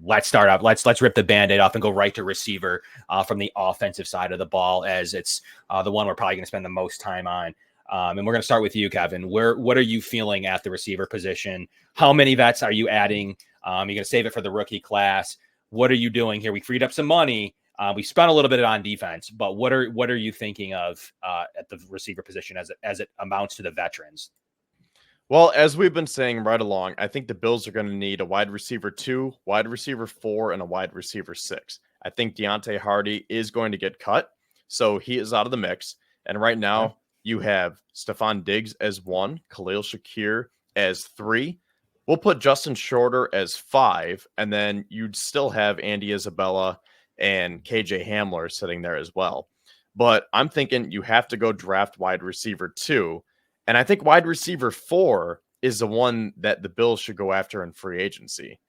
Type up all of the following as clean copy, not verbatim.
let's start up. Let's rip the Band-Aid off and go right to receiver from the offensive side of the ball, as it's the one we're probably going to spend the most time on. And we're going to start with you, Kevin. What are you feeling at the receiver position? How many vets are you adding? You're going to save it for the rookie class. What are you doing here? We freed up some money. We spent a little bit on defense, but what are you thinking of at the receiver position as it amounts to the veterans? Well, as we've been saying right along, I think the Bills are going to need a wide receiver 2, wide receiver 4, and a wide receiver 6. I think Deontay Hardy is going to get cut, so he is out of the mix. And right now, you have Stephon Diggs as 1, Khalil Shakir as 3. We'll put Justin Shorter as 5, and then you'd still have Andy Isabella and KJ Hamler sitting there as well. But I'm thinking you have to go draft wide receiver 2. And I think wide receiver 4 is the one that the Bills should go after in free agency.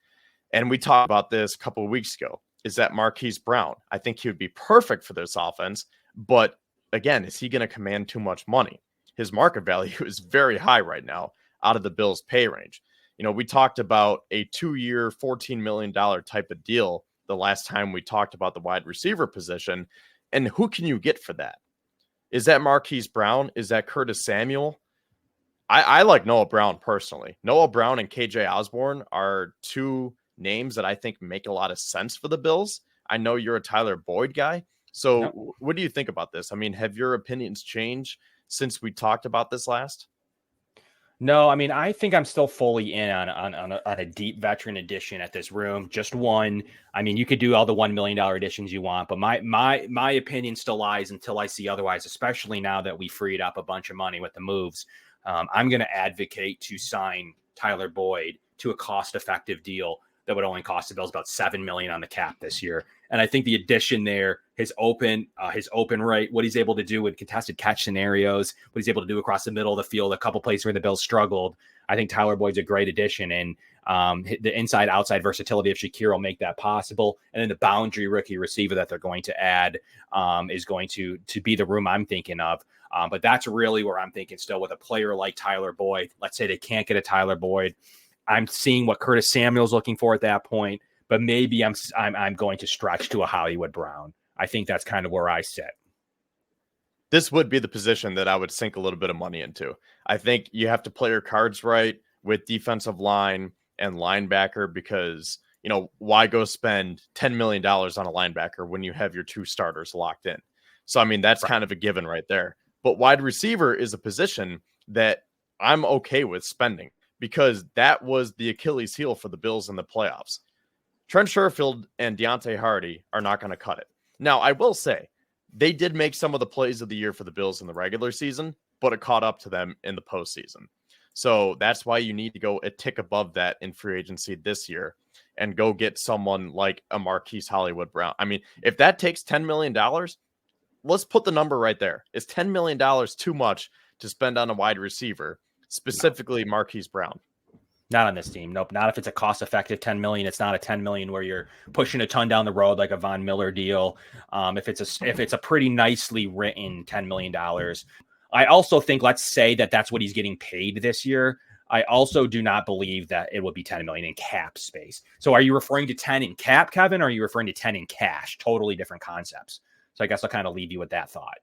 And we talked about this a couple of weeks ago, is that Marquise Brown. I think he would be perfect for this offense. But again, is he going to command too much money? His market value is very high right now out of the Bills' pay range. You know, we talked about a 2-year, $14 million type of deal the last time we talked about the wide receiver position. And who can you get for that? Is that Marquise Brown? Is that Curtis Samuel? I like Noah Brown personally. Noah Brown and KJ Osborne are 2 names that I think make a lot of sense for the Bills. I know you're a Tyler Boyd guy. So What do you think about this? I mean, have your opinions changed since we talked about this last? No, I mean, I think I'm still fully in on a deep veteran edition at this room. Just one. I mean, you could do all the $1 million editions you want, but my opinion still lies until I see otherwise, especially now that we freed up a bunch of money with the moves. I'm going to advocate to sign Tyler Boyd to a cost-effective deal that would only cost the Bills about $7 million on the cap this year. And I think the addition there, his open rate, what he's able to do with contested catch scenarios, what he's able to do across the middle of the field, a couple places where the Bills struggled. I think Tyler Boyd's a great addition, and the inside-outside versatility of Shakir will make that possible. And then the boundary rookie receiver that they're going to add is going to be the room I'm thinking of. But that's really where I'm thinking still with a player like Tyler Boyd. Let's say they can't get a Tyler Boyd. I'm seeing what Curtis Samuel's looking for at that point, but maybe I'm going to stretch to a Hollywood Brown. I think that's kind of where I sit. This would be the position that I would sink a little bit of money into. I think you have to play your cards right with defensive line and linebacker because, you know, why go spend $10 million on a linebacker when you have your 2 starters locked in? So, I mean, that's kind of a given right there. But wide receiver is a position that I'm okay with spending because that was the Achilles heel for the Bills in the playoffs. Trent Sherfield and Deontay Hardy are not going to cut it. Now, I will say, they did make some of the plays of the year for the Bills in the regular season, but it caught up to them in the postseason. So that's why you need to go a tick above that in free agency this year and go get someone like a Marquise Hollywood Brown. I mean, if that takes $10 million, let's put the number right there. Is $10 million too much to spend on a wide receiver, specifically Marquise Brown? Not on this team. Nope. Not if it's a cost-effective $10 million. It's not a $10 million where you're pushing a ton down the road like a Von Miller deal. If it's a pretty nicely written $10 million. I also think, let's say that's what he's getting paid this year. I also do not believe that it would be $10 million in cap space. So are you referring to 10 in cap, Kevin, or are you referring to 10 in cash? Totally different concepts. So I guess I'll kind of leave you with that thought.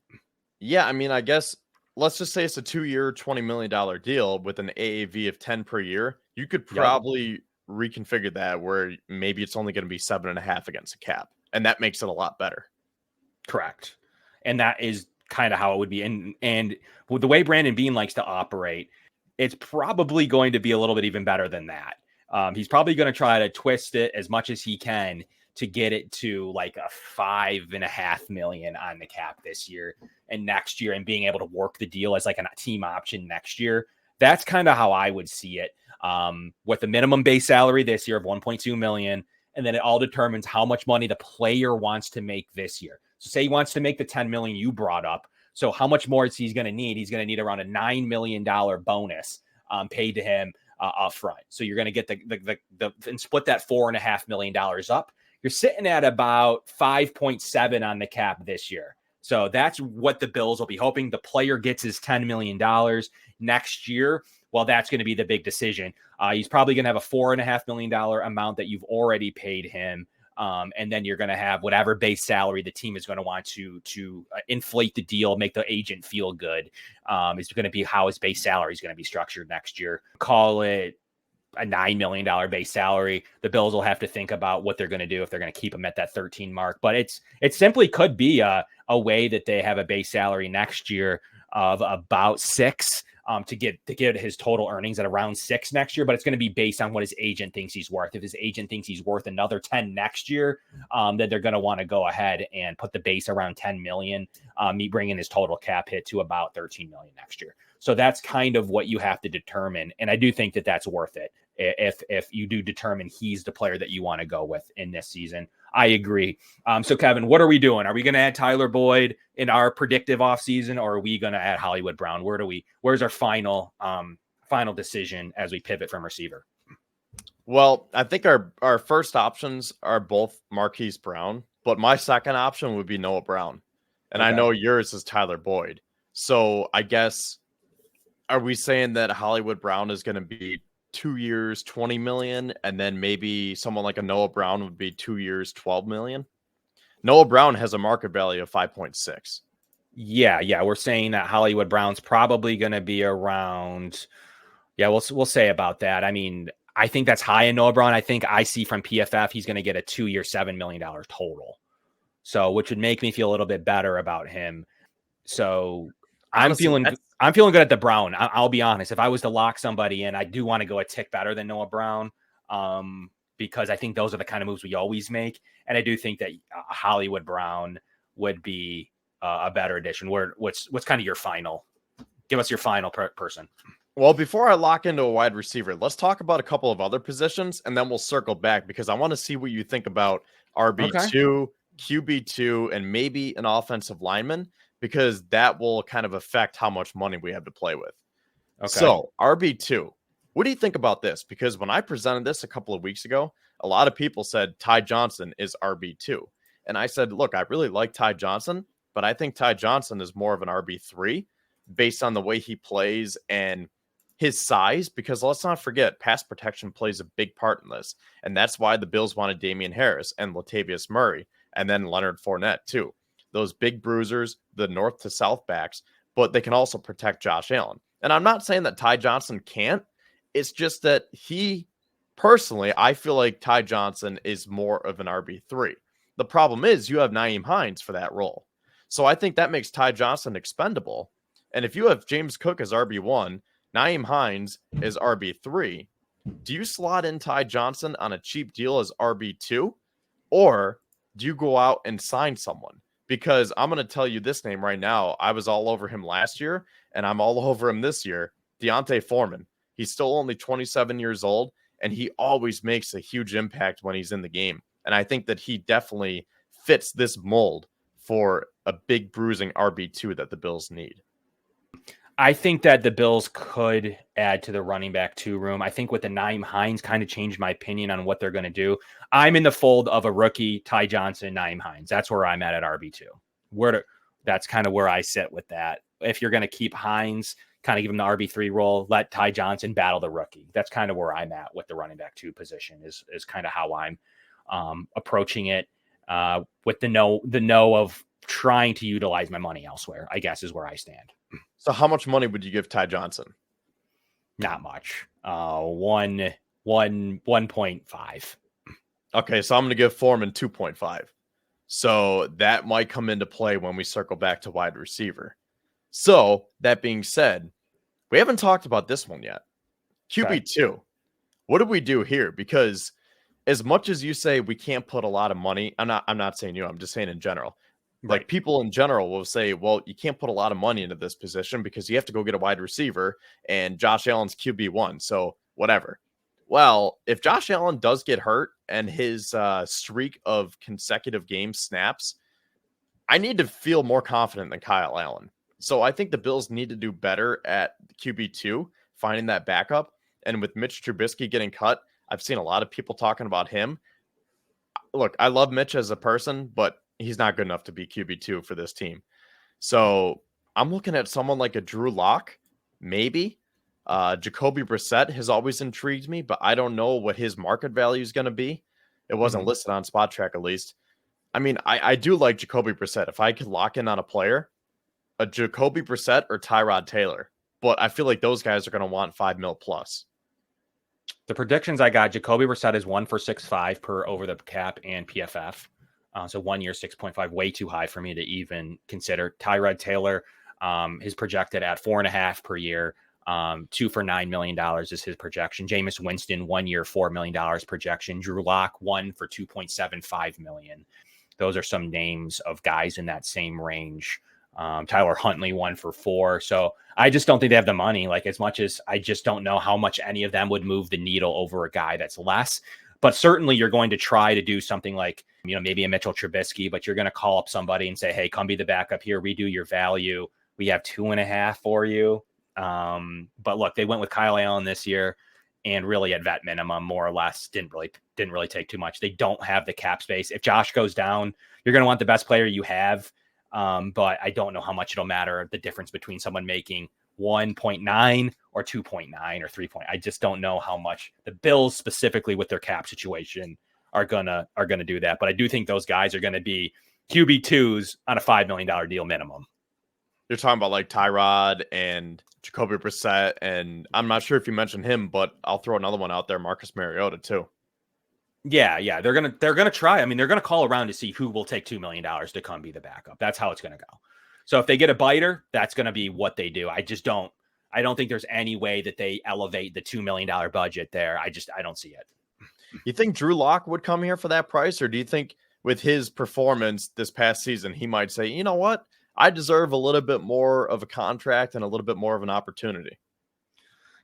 Yeah, I mean, I guess let's just say it's a 2-year, $20 million deal with an AAV of 10 per year. You could probably reconfigure that where maybe it's only going to be 7.5 against a cap. And that makes it a lot better. Correct. And that is kind of how it would be. And with the way Brandon Beane likes to operate, it's probably going to be a little bit even better than that. He's probably going to try to twist it as much as he can to get it to like a $5.5 million on the cap this year and next year, and being able to work the deal as like a team option next year. That's kind of how I would see it. With the minimum base salary this year of $1.2 million. And then it all determines how much money the player wants to make this year. So say he wants to make the $10 million you brought up. So how much more is he's going to need? He's going to need around a $9 million bonus paid to him up front. So you're going to get the and split that $4.5 million up. You're sitting at about 5.7 on the cap this year. So that's what the Bills will be hoping. The player gets his $10 million next year. well, that's going to be the big decision. He's probably going to have a $4.5 million amount that you've already paid him. And then you're going to have whatever base salary the team is going to want to inflate the deal, make the agent feel good. Is going to be how his base salary is going to be structured next year. Call it a $9 million base salary. The Bills will have to think about what they're going to do if they're going to keep him at that 13 mark. But it simply could be a way that they have a base salary next year of about 6 to get his total earnings at around 6 next year. But it's going to be based on what his agent thinks he's worth. If his agent thinks he's worth another 10 next year, then they're going to want to go ahead and put the base around 10 million, me bringing his total cap hit to about 13 million next year. So that's kind of what you have to determine. And I do think that that's worth it if you do determine he's the player that you want to go with in this season. I agree. So Kevin, what are we doing? Are we going to add Tyler Boyd in our predictive offseason, or are we going to add Hollywood Brown? Where's our final decision as we pivot from receiver? Well, I think our first options are both Marquise Brown, but my second option would be Noah Brown. And okay. I know yours is Tyler Boyd. So I guess, are we saying that Hollywood Brown is going to be 2 years, 20 million, and then maybe someone like a Noah Brown would be 2 years, 12 million? Noah Brown has a market value of 5.6. Yeah. We're saying that Hollywood Brown's probably going to be around. Yeah, we'll say about that. I mean, I think that's high in Noah Brown. I think I see from PFF he's going to get a 2 year, $7 million total. So, which would make me feel a little bit better about him. So honestly, I'm feeling good at the Brown. I'll be honest. If I was to lock somebody in, I do want to go a tick better than Noah Brown, because I think those are the kind of moves we always make. And I do think that Hollywood Brown would be a better addition. What's kind of your final? Give us your final person. Well, before I lock into a wide receiver, let's talk about a couple of other positions, and then we'll circle back because I want to see what you think about RB2, QB2, and maybe an offensive lineman, because that will kind of affect how much money we have to play with. Okay. So RB2, what do you think about this? Because when I presented this a couple of weeks ago, a lot of people said Ty Johnson is RB2. And I said, look, I really like Ty Johnson, but I think Ty Johnson is more of an RB3 based on the way he plays and his size, because let's not forget, pass protection plays a big part in this. And that's why the Bills wanted Damian Harris and Latavius Murray, and then Leonard Fournette too. Those big bruisers, the north to south backs, but they can also protect Josh Allen. And I'm not saying that Ty Johnson can't. It's just that personally, I feel like Ty Johnson is more of an RB3. The problem is you have Nyheim Hines for that role. So I think that makes Ty Johnson expendable. And if you have James Cook as RB1, Nyheim Hines is RB3, do you slot in Ty Johnson on a cheap deal as RB2? Or do you go out and sign someone? Because I'm going to tell you this name right now. I was all over him last year, and I'm all over him this year. D'Onta Foreman. He's still only 27 years old, and he always makes a huge impact when he's in the game. And I think that he definitely fits this mold for a big bruising RB2 that the Bills need. I think that the Bills could add to the running back 2 room. I think with the Nyheim Hines kind of changed my opinion on what they're going to do. I'm in the fold of a rookie, Ty Johnson, Nyheim Hines. That's where I'm at RB2. That's kind of where I sit with that. If you're going to keep Hines, kind of give him the RB3 role, let Ty Johnson battle the rookie. That's kind of where I'm at with the running back 2 position is kind of how I'm approaching it, with the no of trying to utilize my money elsewhere, I guess is where I stand. So how much money would you give Ty Johnson? Not much. 1.5. Okay, so I'm going to give Foreman 2.5. So that might come into play when we circle back to wide receiver. So that being said, we haven't talked about this one yet. QB2. Okay. What do we do here? Because as much as you say we can't put a lot of money, I'm not saying you, I'm just saying in general. Like right. People in general will say, well, you can't put a lot of money into this position because you have to go get a wide receiver and Josh Allen's QB1. So whatever. Well, if Josh Allen does get hurt and his streak of consecutive games snaps, I need to feel more confident than Kyle Allen. So I think the Bills need to do better at QB2, finding that backup. And with Mitch Trubisky getting cut, I've seen a lot of people talking about him. Look, I love Mitch as a person, but he's not good enough to be QB2 for this team. So I'm looking at someone like a Drew Lock, maybe. Jacoby Brissett has always intrigued me, but I don't know what his market value is going to be. It wasn't listed on Spot Track, at least. I mean, I do like Jacoby Brissett. If I could lock in on a player, a Jacoby Brissett or Tyrod Taylor, but I feel like those guys are going to want $5 million plus. The predictions I got, Jacoby Brissett is 1 for 6.5 per over the cap and PFF. So 1 year 6.5, way too high for me to even consider. Tyrod Taylor is projected at 4.5 per year. 2 for $9 million is his projection. Jameis Winston, 1 year, $4 million projection. Drew Lock, 1 for 2.75 million. Those are some names of guys in that same range. Tyler Huntley, 1 for 4. So I just don't think they have the money. Like, as much as I just don't know how much any of them would move the needle over a guy that's less. But certainly you're going to try to do something like, maybe a Mitchell Trubisky, but you're going to call up somebody and say, hey, come be the backup here. Redo your value. We have 2.5 for you. But look, they went with Kyle Allen this year, and really at vet minimum, more or less, didn't really take too much. They don't have the cap space. If Josh goes down, you're going to want the best player you have. But I don't know how much it'll matter, the difference between someone making 1.9 or 2.9 or 3. I just don't know how much the Bills, specifically with their cap situation, are gonna do that. But I do think those guys are going to be QB2s on a $5 million deal minimum. You're talking about like Tyrod and Jacoby Brissett, and I'm not sure if you mentioned him, but I'll throw another one out there, Marcus Mariota too. Yeah, they're gonna try. I mean, they're gonna call around to see who will take $2 million to come be the backup. That's how it's gonna go. So if they get a biter, that's gonna be what they do. I don't think there's any way that they elevate the $2 million budget there. I don't see it. You think Drew Lock would come here for that price, or do you think with his performance this past season, he might say, you know what, I deserve a little bit more of a contract and a little bit more of an opportunity?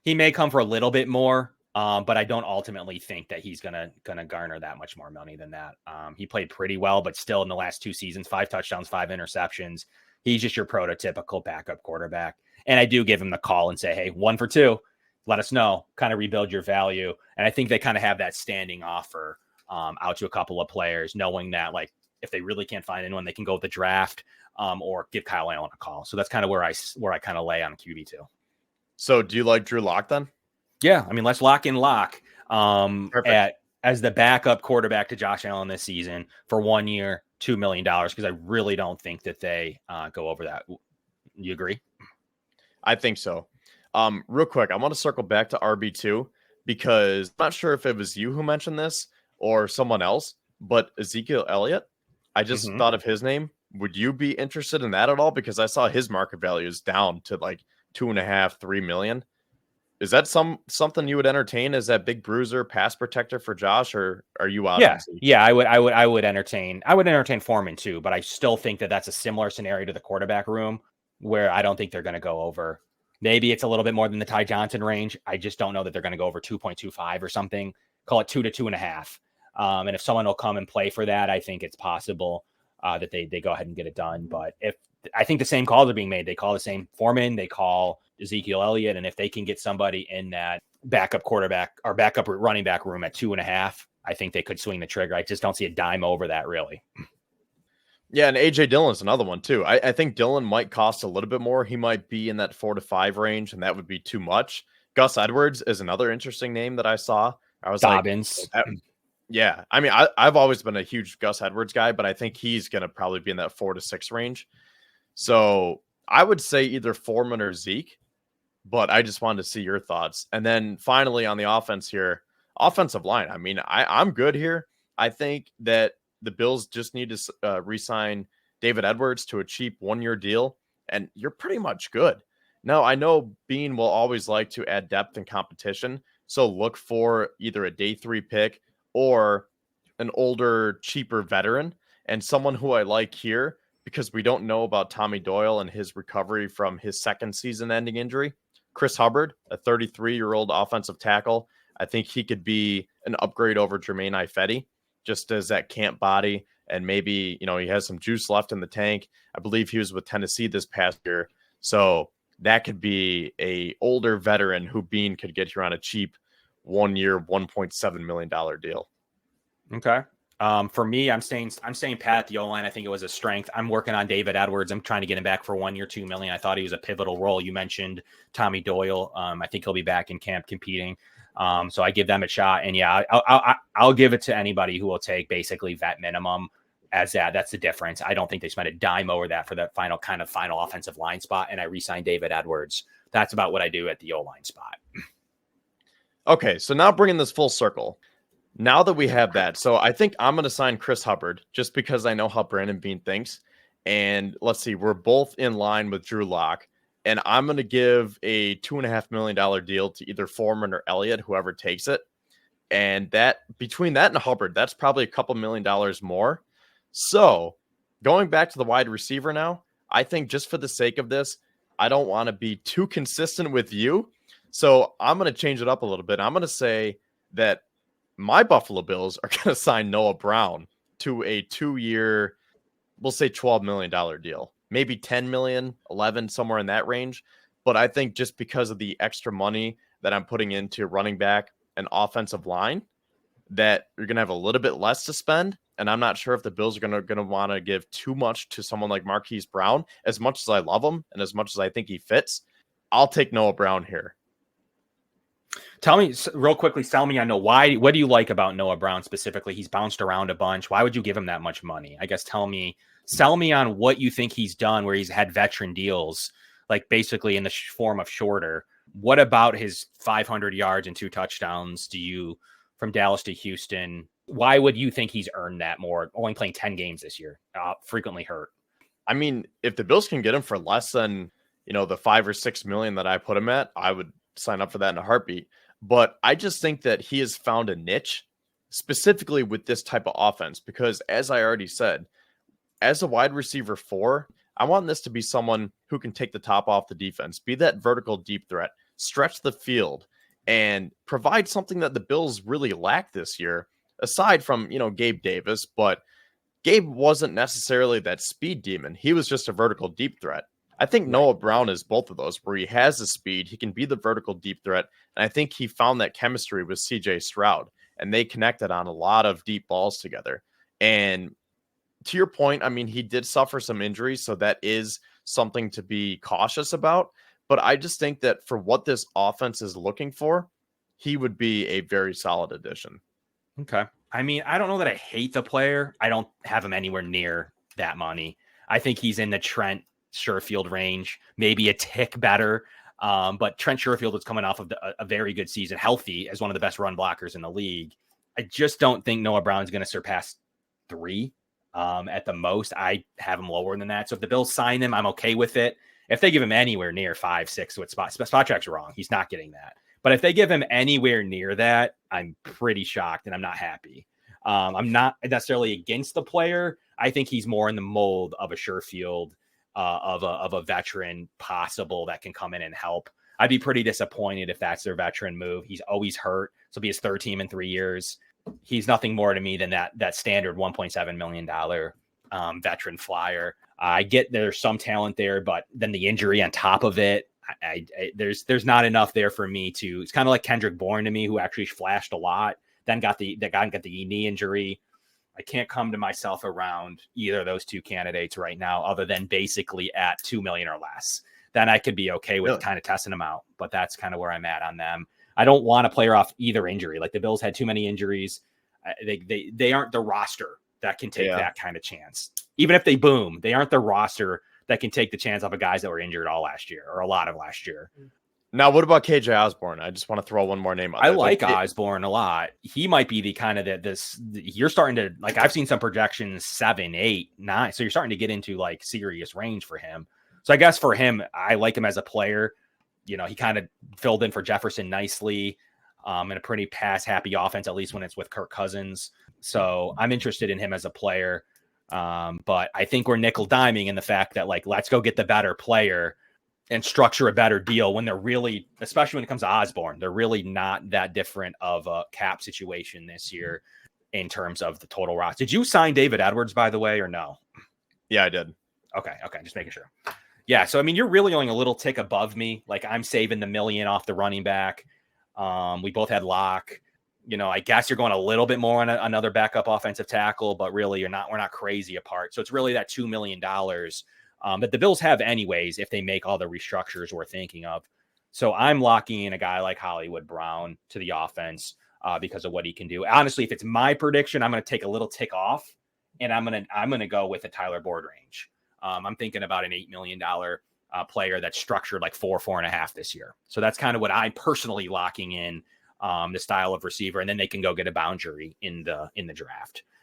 He may come for a little bit more, but I don't ultimately think that he's gonna garner that much more money than that. He played pretty well, but still in the last 2 seasons, 5 touchdowns, 5 interceptions. He's just your prototypical backup quarterback. And I do give him the call and say, hey, 1 for 2, let us know, kind of rebuild your value. And I think they kind of have that standing offer out to a couple of players, knowing that, like, if they really can't find anyone, they can go with the draft or give Kyle Allen a call. So that's kind of where I kind of lay on QB2. So do you like Drew Lock then? Yeah, I mean, let's lock in Lock as the backup quarterback to Josh Allen this season for 1 year, $2 million, because I really don't think that they go over that. You agree? I think so. Real quick, I want to circle back to RB2 because I'm not sure if it was you who mentioned this or someone else, but Ezekiel Elliott, I just thought of his name. Would you be interested in that at all? Because I saw his market value is down to like 2.5, 3 million. Is that something you would entertain as that big bruiser pass protector for Josh, or are you out? Yeah, I would entertain Foreman too, but I still think that that's a similar scenario to the quarterback room where I don't think they're going to go over. Maybe it's a little bit more than the Ty Johnson range. I just don't know that they're going to go over 2.25 or something. Call it 2 to 2.5. And if someone will come and play for that, I think it's possible that they go ahead and get it done. But if I think the same calls are being made, they call the same Foreman, they call Ezekiel Elliott, and if they can get somebody in that backup quarterback or backup running back room at 2.5, I think they could swing the trigger. I just don't see a dime over that, really. Yeah, and AJ Dillon's another one too. I think Dillon might cost a little bit more. He might be in that 4 to 5 range, and that would be too much. Gus Edwards is another interesting name that I saw. I was Dobbins. Yeah, I mean, I've always been a huge Gus Edwards guy, but I think he's going to probably be in that 4 to 6 range. So I would say either Foreman or Zeke, but I just wanted to see your thoughts. And then finally on the offense here, offensive line. I mean, I'm good here. I think that the Bills just need to re-sign David Edwards to a cheap 1-year deal, and you're pretty much good. Now, I know Beane will always like to add depth and competition, so look for either a day 3 pick or an older, cheaper veteran, and someone who I like here, because we don't know about Tommy Doyle and his recovery from his second season-ending injury. Chris Hubbard, a 33-year-old offensive tackle. I think he could be an upgrade over Jermaine Ifedi, just as that camp body, and maybe, he has some juice left in the tank. I believe he was with Tennessee this past year. So that could be a older veteran who Beane could get here on a cheap 1 year, $1.7 million deal. Okay. For me, I'm staying pat at the O-line. I think it was a strength. I'm working on David Edwards. I'm trying to get him back for 1 year, $2 million. I thought he was a pivotal role. You mentioned Tommy Doyle. I think he'll be back in camp competing. So I give them a shot. And yeah, I'll give it to anybody who will take basically vet minimum as that. That's the difference. I don't think they spent a dime over that for that final offensive line spot. And I re-signed David Edwards. That's about what I do at the O-line spot. Okay, so now bringing this full circle. Now that we have that, so I think I'm going to sign Chris Hubbard just because I know how Brandon Beane thinks. And let's see, we're both in line with Drew Lock. And I'm going to give a $2.5 million deal to either Foreman or Elliott, whoever takes it. And that between that and Hubbard, that's probably a couple $1 million more. So going back to the wide receiver now, I think just for the sake of this, I don't want to be too consistent with you. So I'm going to change it up a little bit. I'm going to say that my Buffalo Bills are going to sign Noah Brown to a 2-year, we'll say $12 million deal, maybe 10 million, 11, somewhere in that range. But I think just because of the extra money that I'm putting into running back and offensive line, that you're going to have a little bit less to spend. And I'm not sure if the Bills are going to want to give too much to someone like Marquise Brown. As much as I love him and as much as I think he fits, I'll take Noah Brown here. Tell me real quickly, sell me on why. What do you like about Noah Brown specifically? He's bounced around a bunch. Why would you give him that much money? I guess sell me on what you think he's done where he's had veteran deals, like basically in the form of shorter. What about his 500 yards and 2 touchdowns from Dallas to Houston? Why would you think he's earned that more? Only playing 10 games this year, frequently hurt. I mean, if the Bills can get him for less than, the 5 or 6 million that I put him at, I would sign up for that in a heartbeat. But I just think that he has found a niche specifically with this type of offense, because as I already said, as a wide receiver 4, I want this to be someone who can take the top off the defense, be that vertical deep threat, stretch the field, and provide something that the Bills really lack this year, aside from, Gabe Davis. But Gabe wasn't necessarily that speed demon. He was just a vertical deep threat. I think Noah Brown is both of those, where he has the speed, he can be the vertical deep threat, and I think he found that chemistry with CJ Stroud, and they connected on a lot of deep balls together. And to your point, I mean, he did suffer some injuries, so that is something to be cautious about. But I just think that for what this offense is looking for, he would be a very solid addition. Okay. I mean, I don't know that I hate the player. I don't have him anywhere near that money. I think he's in the Trent Sherfield range, maybe a tick better. But Trent Sherfield was coming off of a very good season, healthy, as one of the best run blockers in the league. I just don't think Noah Brown is going to surpass 3 at the most. I have him lower than that. So if the Bills sign him, I'm okay with it. If they give him anywhere near 5, 6, with spot track's wrong, he's not getting that. But if they give him anywhere near that, I'm pretty shocked and I'm not happy. I'm not necessarily against the player. I think he's more in the mold of a Sherfield, of a veteran possible that can come in and help. I'd be pretty disappointed if that's their veteran move. He's always hurt. So it'll be his 3rd team in 3 years. He's nothing more to me than that standard $1.7 million veteran flyer. I get there's some talent there, but then the injury on top of it, there's not enough there for me to. It's kind of like Kendrick Bourne to me, who actually flashed a lot, then got the knee injury. I can't come to myself around either of those 2 candidates right now, other than basically at 2 million or less. Then I could be okay with kind of testing them out, but that's kind of where I'm at on them. I don't want a player off either injury. Like the Bills had too many injuries. They aren't the roster that can take that kind of chance. Even if they boom, they aren't the roster that can take the chance off of guys that were injured all last year or a lot of last year. Now, what about KJ Osborne? I just want to throw one more name out there. I like Osborne a lot. He might be the kind of you're starting to, like, I've seen some projections 7, 8, 9. So you're starting to get into like serious range for him. So I guess for him, I like him as a player. He kind of filled in for Jefferson nicely in a pretty pass happy offense, at least when it's with Kirk Cousins. So I'm interested in him as a player. But I think we're nickel diming in the fact that, like, let's go get the better player and structure a better deal when they're really, especially when it comes to Osborne, they're really not that different of a cap situation this year in terms of the total roster. Did you sign David Edwards, by the way, or no? Yeah, I did. Okay. Just making sure. Yeah. So, I mean, you're really only a little tick above me. Like, I'm saving the $1 million off the running back. We both had Locke. I guess you're going a little bit more on another backup offensive tackle, but really we're not crazy apart. So it's really that $2 million that the Bills have anyways, if they make all the restructures we're thinking of. So I'm locking in a guy like Hollywood Brown to the offense because of what he can do. Honestly, if it's my prediction, I'm going to take a little tick off, and I'm going to go with the Tyler Boyd range. I'm thinking about an $8 million player that's structured like 4.5 this year. So that's kind of what I'm personally locking in the style of receiver, and then they can go get a boundary in the draft.